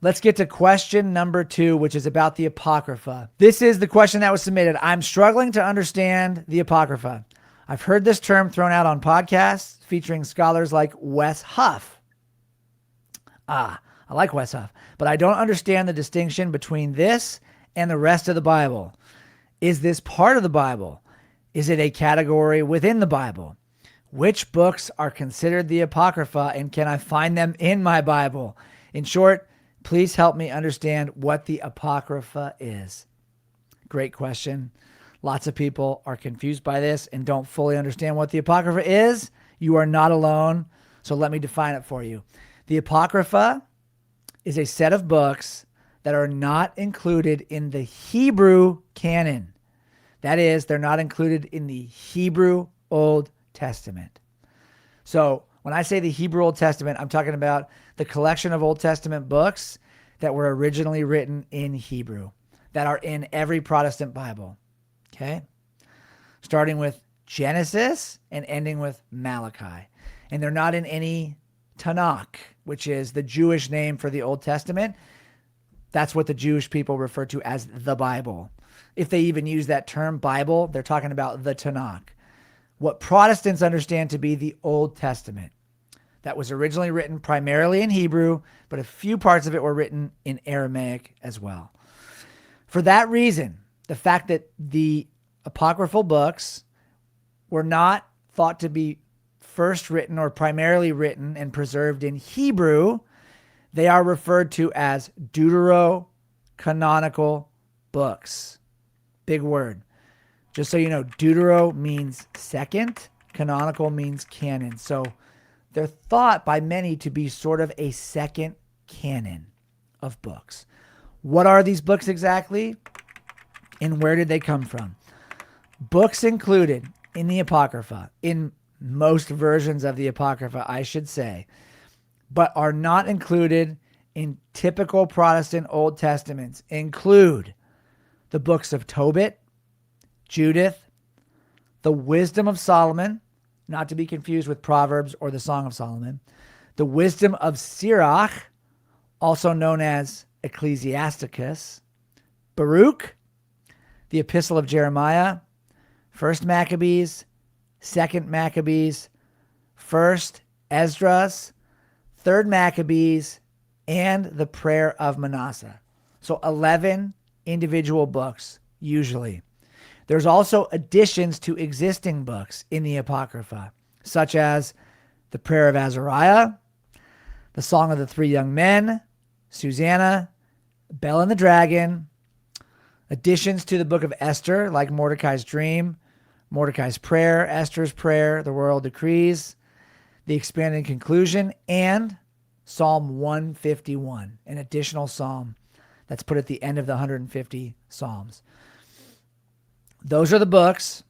Let's get to question number 2, which is about the Apocrypha. This is the question that was submitted. I'm struggling to understand the Apocrypha. I've heard this term thrown out on podcasts featuring scholars like Wes Huff. I like Wes Huff, but I don't understand the distinction between this and the rest of the Bible. Is this part of the Bible? Is it a category within the Bible? Which books are considered the Apocrypha, and can I find them in my Bible? In short, please help me understand what the Apocrypha is. Great question. Lots of people are confused by this and don't fully understand what the Apocrypha is. You are not alone, so let me define it for you. The Apocrypha is a set of books that are not included in the Hebrew canon. That is, they're not included in the Hebrew Old Testament. So when I say the Hebrew Old Testament, I'm talking about the collection of Old Testament books that were originally written in Hebrew, that are in every Protestant Bible. Okay? Starting with Genesis and ending with Malachi. And they're not in any Tanakh, which is the Jewish name for the Old Testament. That's what the Jewish people refer to as the Bible. If they even use that term Bible, they're talking about the Tanakh. What Protestants understand to be the Old Testament. That was originally written primarily in Hebrew, but a few parts of it were written in Aramaic as well. For that reason, the fact that the apocryphal books were not thought to be first written or primarily written and preserved in Hebrew, they are referred to as deuterocanonical books. Big word. Just so you know, deutero means second, canonical means canon. So they're thought by many to be sort of a second canon of books. What are these books exactly? And where did they come from? Books included in the Apocrypha, in most versions of the Apocrypha, I should say, but are not included in typical Protestant Old Testaments, include the books of Tobit, Judith, the Wisdom of Solomon, not to be confused with Proverbs or the Song of Solomon, the Wisdom of Sirach, also known as Ecclesiasticus, Baruch, the Epistle of Jeremiah, 1 Maccabees, 2 Maccabees, 1 Esdras, 3 Maccabees, and the Prayer of Manasseh. So 11 individual books, usually. There's also additions to existing books in the Apocrypha, such as the Prayer of Azariah, the Song of the Three Young Men, Susanna, Bel and the Dragon, additions to the book of Esther, like Mordecai's Dream, Mordecai's Prayer, Esther's Prayer, the Royal Decrees, the Expanded Conclusion, and Psalm 151, an additional psalm that's put at the end of the 150 Psalms. Those are the books.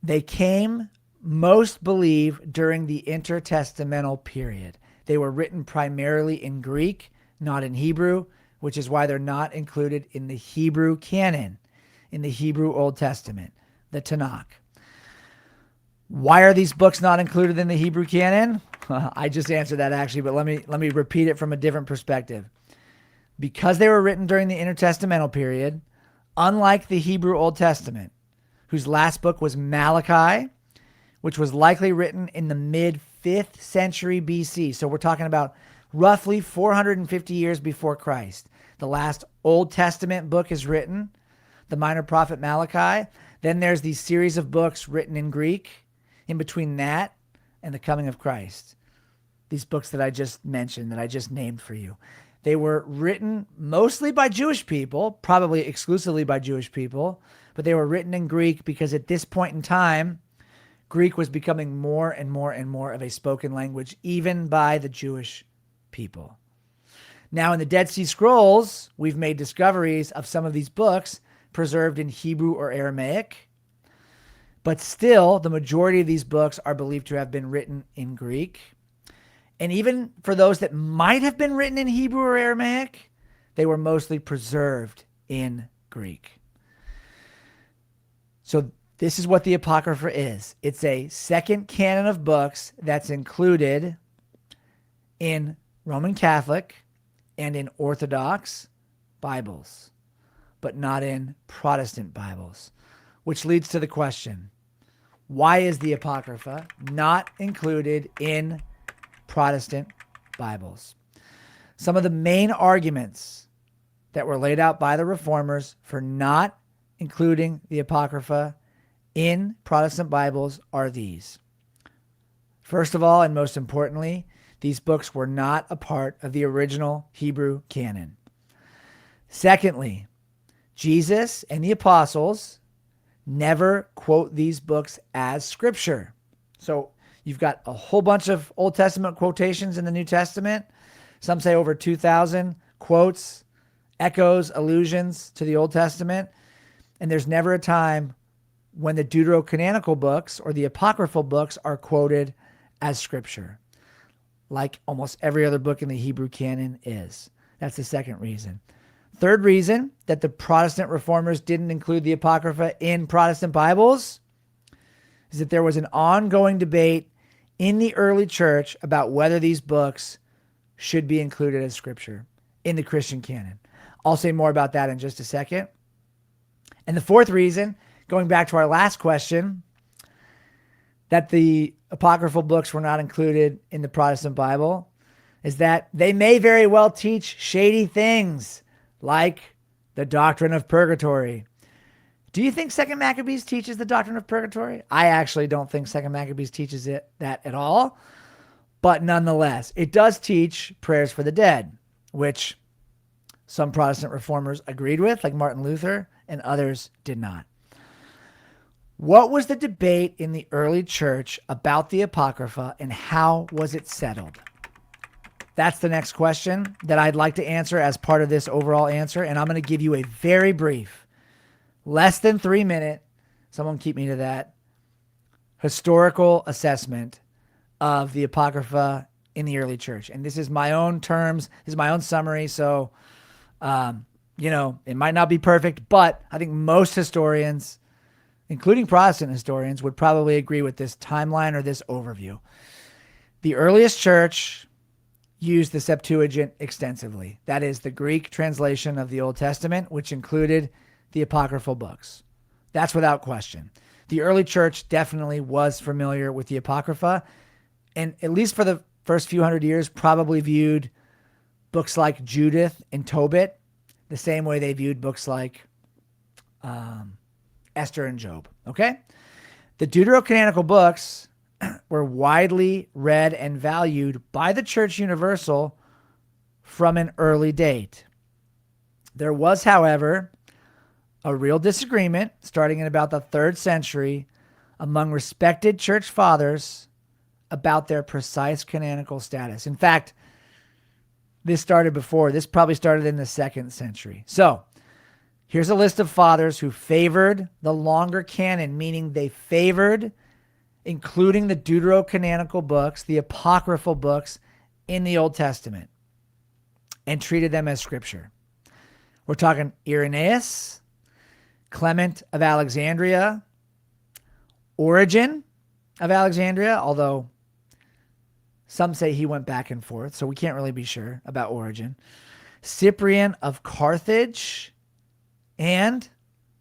They came, most believe, during the intertestamental period. They were written primarily in Greek, not in Hebrew, which is why they're not included in the Hebrew canon, in the Hebrew Old Testament, the Tanakh. Why are these books not included in the Hebrew canon? I just answered that actually, but let me repeat it from a different perspective. Because they were written during the intertestamental period, unlike the Hebrew Old Testament, whose last book was Malachi, which was likely written in the mid-5th century BC. So we're talking about roughly 450 years before Christ. The last Old Testament book is written, the minor prophet Malachi. Then there's these series of books written in Greek in between that and the coming of Christ. These books that I just mentioned, that I just named for you. They were written mostly by Jewish people, probably exclusively by Jewish people, but they were written in Greek because at this point in time, Greek was becoming more and more and more of a spoken language, even by the Jewish people. Now, in the Dead Sea Scrolls, we've made discoveries of some of these books preserved in Hebrew or Aramaic, but still, the majority of these books are believed to have been written in Greek. And even for those that might have been written in Hebrew or Aramaic, they were mostly preserved in Greek. So this is what the Apocrypha is. It's a second canon of books that's included in Roman Catholic, and in Orthodox Bibles, but not in Protestant Bibles, which leads to the question, why is the Apocrypha not included in Protestant Bibles? Some of the main arguments that were laid out by the Reformers for not including the Apocrypha in Protestant Bibles are these. First of all, and most importantly, these books were not a part of the original Hebrew canon. Secondly, Jesus and the apostles never quote these books as scripture. So you've got a whole bunch of Old Testament quotations in the New Testament. Some say over 2,000 quotes, echoes, allusions to the Old Testament. And there's never a time when the Deuterocanonical books or the apocryphal books are quoted as scripture, like almost every other book in the Hebrew canon is. That's the second reason. Third reason that the Protestant Reformers didn't include the Apocrypha in Protestant Bibles is that there was an ongoing debate in the early church about whether these books should be included as scripture in the Christian canon. I'll say more about that in just a second. And the fourth reason, going back to our last question, that the apocryphal books were not included in the Protestant Bible is that they may very well teach shady things like the doctrine of purgatory. Do you think 2 Maccabees teaches the doctrine of purgatory? I actually don't think 2 Maccabees teaches that at all. But nonetheless, it does teach prayers for the dead, which some Protestant reformers agreed with, like Martin Luther, and others did not. What was the debate in the early church about the Apocrypha, and how was it settled? That's the next question that I'd like to answer as part of this overall answer, and I'm going to give you a very brief, less than 3 minute, someone keep me to that, historical assessment of the Apocrypha in the early church. And this is my own terms, this is my own summary, so, it might not be perfect, but I think most historians, including Protestant historians, would probably agree with this timeline or this overview. The earliest church used the Septuagint extensively. That is the Greek translation of the Old Testament, which included the apocryphal books. That's without question. The early church definitely was familiar with the Apocrypha, and at least for the first few hundred years, probably viewed books like Judith and Tobit the same way they viewed books like Esther and Job. Okay? The Deuterocanonical books were widely read and valued by the Church Universal from an early date. There was, however, a real disagreement starting in about the 3rd century among respected church fathers about their precise canonical status. In fact, this probably started in the 2nd century. So, here's a list of fathers who favored the longer canon, meaning they favored including the Deuterocanonical books, the apocryphal books in the Old Testament, and treated them as scripture. We're talking Irenaeus, Clement of Alexandria, Origen of Alexandria, although some say he went back and forth, so we can't really be sure about Origen, Cyprian of Carthage, and,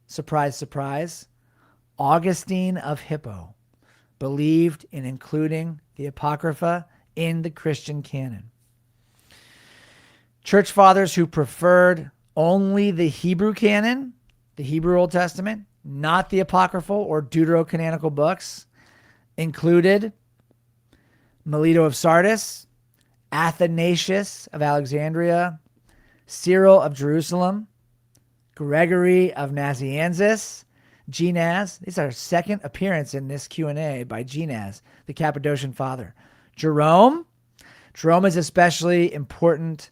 surprise, surprise, Augustine of Hippo believed in including the Apocrypha in the Christian canon. Church fathers who preferred only the Hebrew canon, the Hebrew Old Testament, not the apocryphal or Deuterocanonical books, included Melito of Sardis, Athanasius of Alexandria, Cyril of Jerusalem, Gregory of Nazianzus, Genaz. This is our second appearance in this Q&A by Genaz, the Cappadocian father. Jerome is especially important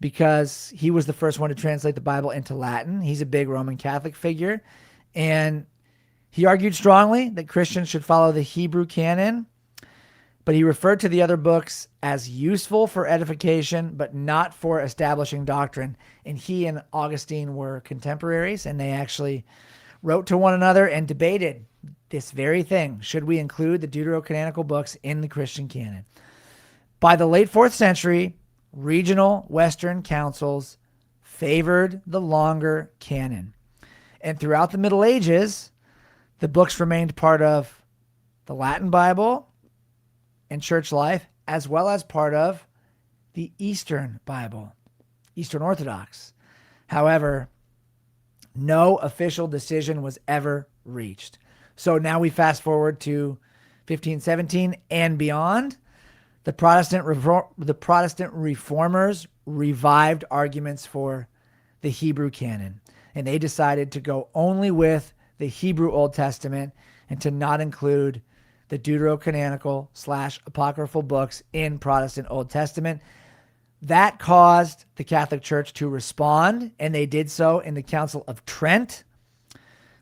because he was the first one to translate the Bible into Latin. He's a big Roman Catholic figure, and he argued strongly that Christians should follow the Hebrew canon, but he referred to the other books as useful for edification, but not for establishing doctrine. And he and Augustine were contemporaries, and they actually wrote to one another and debated this very thing. Should we include the Deuterocanonical books in the Christian canon? By the late 4th century, regional Western councils favored the longer canon. And throughout the Middle Ages, the books remained part of the Latin Bible and church life, as well as part of the Eastern Bible, Eastern Orthodox. However, no official decision was ever reached. So now we fast forward to 1517 and beyond. The Protestant reformers revived arguments for the Hebrew canon, and they decided to go only with the Hebrew Old Testament and to not include the Deuterocanonical / apocryphal books in Protestant Old Testament. That caused the Catholic Church to respond, and they did so in the Council of Trent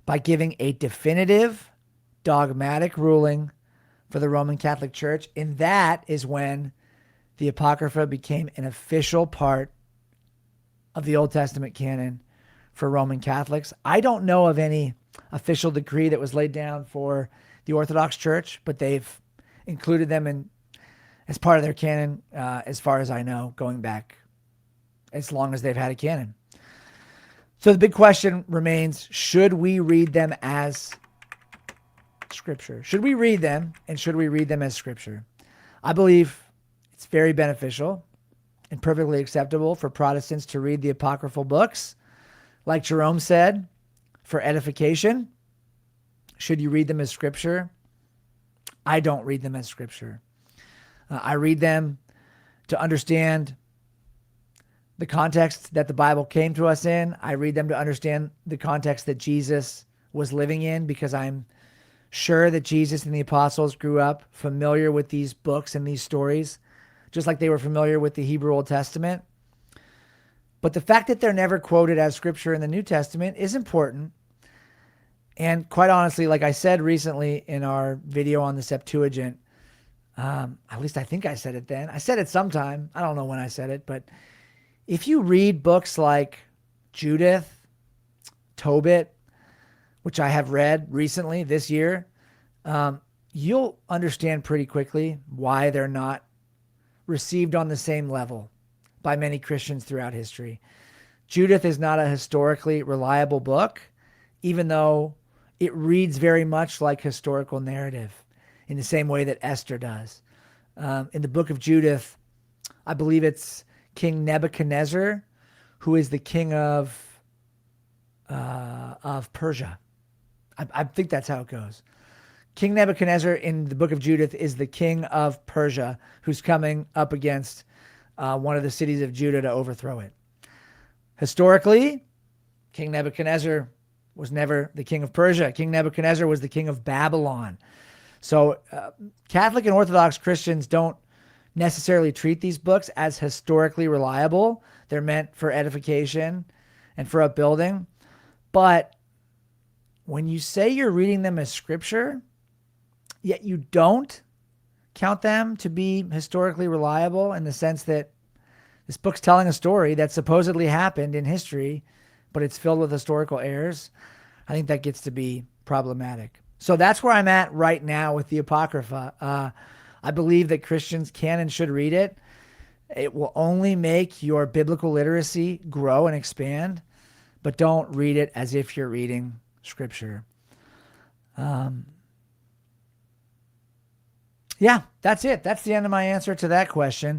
by giving a definitive dogmatic ruling for the Roman Catholic Church. And that is when the Apocrypha became an official part of the Old Testament canon for Roman Catholics. I don't know of any official decree that was laid down for the Orthodox Church, but they've included them as part of their canon, as far as I know, going back as long as they've had a canon. So the big question remains, should we read them as Scripture? Should we read them, and should we read them as Scripture? I believe it's very beneficial and perfectly acceptable for Protestants to read the apocryphal books. Like Jerome said, for edification. Should you read them as Scripture? I don't read them as Scripture. I read them to understand the context that the Bible came to us in. I read them to understand the context that Jesus was living in, because I'm sure that Jesus and the apostles grew up familiar with these books and these stories, just like they were familiar with the Hebrew Old Testament. But the fact that they're never quoted as Scripture in the New Testament is important. And quite honestly, like I said recently in our video on the Septuagint, at least I think I said it then. I said it sometime. I don't know when I said it, but if you read books like Judith, Tobit, which I have read recently this year, you'll understand pretty quickly why they're not received on the same level by many Christians throughout history. Judith is not a historically reliable book, even though it reads very much like historical narrative in the same way that Esther does. In the book of Judith, I believe it's King Nebuchadnezzar, who is the king of Persia. I think that's how it goes. King Nebuchadnezzar in the book of Judith is the king of Persia, who's coming up against one of the cities of Judah to overthrow it. Historically, King Nebuchadnezzar was never the king of Persia. King Nebuchadnezzar was the king of Babylon. So Catholic and Orthodox Christians don't necessarily treat these books as historically reliable. They're meant for edification and for upbuilding. But when you say you're reading them as Scripture, yet you don't count them to be historically reliable in the sense that this book's telling a story that supposedly happened in history, but it's filled with historical errors, I think that gets to be problematic. So that's where I'm at right now with the Apocrypha. I believe that Christians can and should read it. It will only make your biblical literacy grow and expand, but don't read it as if you're reading Scripture. Yeah, that's it. That's the end of my answer to that question.